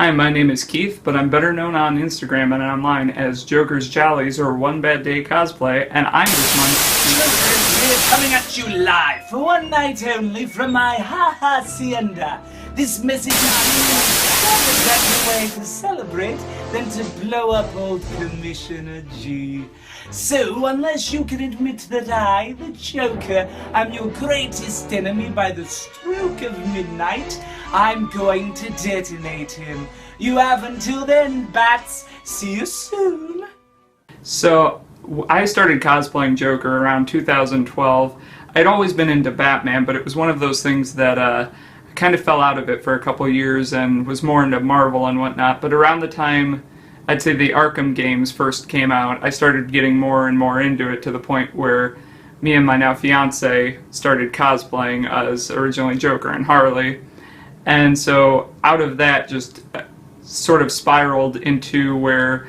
Hi, my name is Keith, but I'm better known on Instagram and online as Jokers Jollies or One Bad Day Cosplay, and I'm this month's Jokers, we're coming at you live for one night only from my hacienda. This message is what better way to celebrate than to blow up old Commissioner G. So, unless you can admit that I, the Joker, am your greatest enemy by the stroke of midnight, I'm going to detonate him. You have until then, bats. See you soon. So, I started cosplaying Joker around 2012. I'd always been into Batman, but it was one of those things that I kind of fell out of it for a couple years and was more into Marvel and whatnot. But around the time, I'd say the Arkham games first came out, I started getting more and more into it to the point where me and my now fiance started cosplaying as originally Joker and Harley. And so out of that just sort of spiraled into where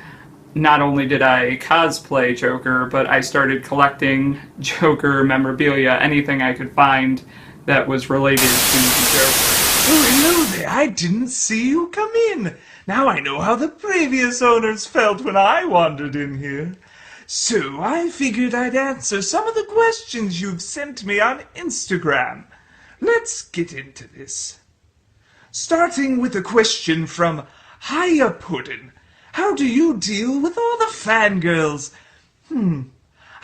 not only did I cosplay Joker, but I started collecting Joker memorabilia, anything I could find that was related to the Joker. Oh, hello there. I didn't see you come in. Now I know how the previous owners felt when I wandered in here. So I figured I'd answer some of the questions you've sent me on Instagram. Let's get into this. Starting with a question from Hiya Puddin'. How do you deal with all the fangirls?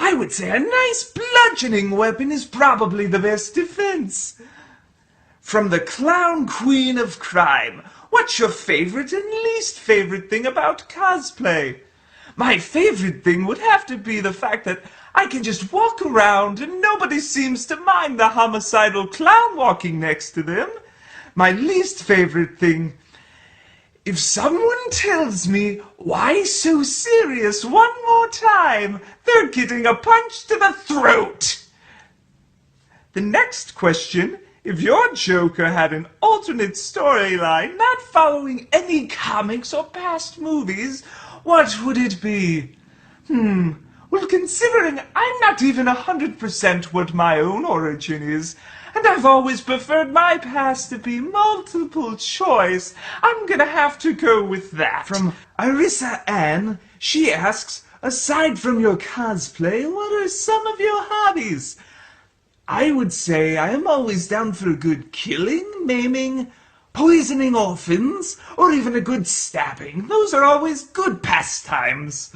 I would say a nice bludgeoning weapon is probably the best defense. From the Clown Queen of Crime. What's your favorite and least favorite thing about cosplay? My favorite thing would have to be the fact that I can just walk around and nobody seems to mind the homicidal clown walking next to them. My least favorite thing, if someone tells me, why so serious one more time, they're getting a punch to the throat. The next question, if your Joker had an alternate storyline not following any comics or past movies, what would it be? Well, considering I'm not even 100% what my own origin is, and I've always preferred my past to be multiple choice, I'm gonna have to go with that. From Arissa Ann, she asks, aside from your cosplay, what are some of your hobbies? I would say I am always down for a good killing, maiming, poisoning orphans, or even a good stabbing. Those are always good pastimes.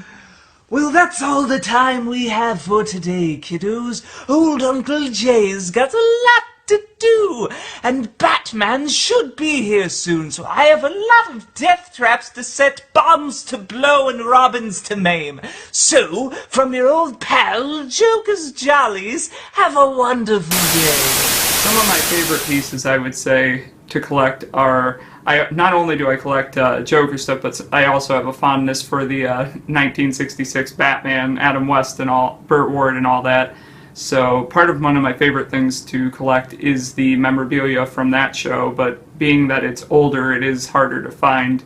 Well, that's all the time we have for today, kiddos. Old Uncle Jay's got a lot to do, and Batman should be here soon, so I have a lot of death traps to set, bombs to blow, and Robins to maim. So, from your old pal, Jokers Jollies, have a wonderful day. Some of my favorite pieces, I would say, to collect are, not only do I collect Joker stuff, but I also have a fondness for the 1966 Batman, Adam West and all, Burt Ward and all that. So part of one of my favorite things to collect is the memorabilia from that show, but being that it's older, it is harder to find.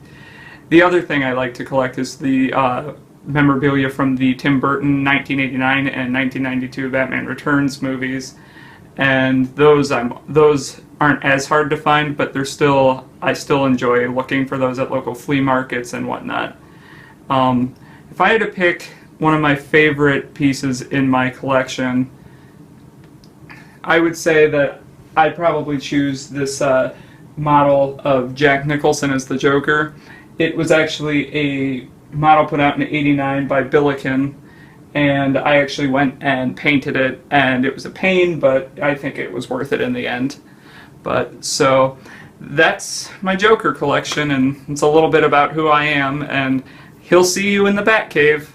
The other thing I like to collect is the memorabilia from the Tim Burton 1989 and 1992 Batman Returns movies. And those aren't as hard to find, but I still enjoy looking for those at local flea markets and whatnot. If I had to pick one of my favorite pieces in my collection, I would say that I'd probably choose this model of Jack Nicholson as the Joker. It was actually a model put out in '89 by Billiken, and I actually went and painted it, and it was a pain, but I think it was worth it in the end. But so that's my Joker collection, and it's a little bit about who I am, and he'll see you in the Batcave.